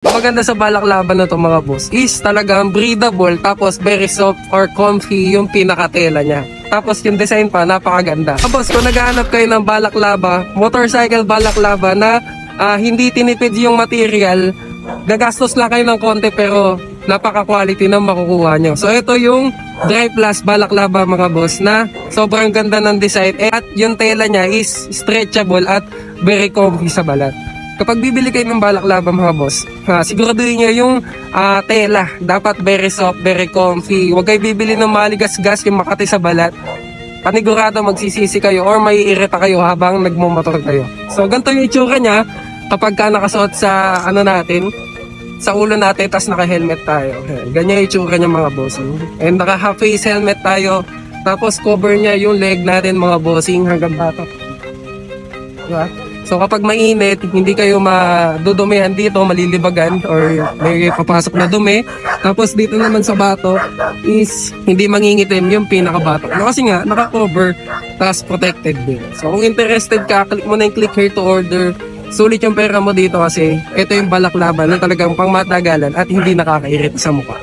Maganda sa balaklava na to mga boss is talagang breathable tapos very soft or comfy yung pinakatela niya. Tapos yung design pa napakaganda. Tapos kung naghahanap kayo ng balaklava, motorcycle balaklava na hindi tinipid yung material, gagastos lang kayo ng konti pero napaka-quality ng makukuha nyo. So ito yung Dry Plus balaklava mga boss na sobrang ganda ng design at yung tela niya is stretchable at very comfy sa balat. Kapag bibili kayo ng balaklava mga boss, siguraduhin nyo yung tela. Dapat very soft, very comfy. Huwag kayo bibili ng maligas-gas yung makati sa balat. Panigurado magsisisi kayo or maiirita kayo habang nagmumotor kayo. So ganito yung itsura niya kapag nakasuot sa natin, sa ulo natin, tas naka-helmet tayo. Ganyan yung itsura niya mga bossing. And naka-half face helmet tayo. Tapos cover niya yung leg natin mga bossing hanggang batok. Diba? So kapag mainit, hindi kayo madudumihan dito, malilibagan or may papasok na dumi. Tapos dito naman sa batok is hindi mangingitim yung pinakabatok. Kasi nga, naka-cover, tapos protected din. So kung interested ka, click mo na yung click here to order. Sulit yung pera mo dito kasi ito yung balaklava na talagang pangmatagalan at hindi nakakairita sa mukha.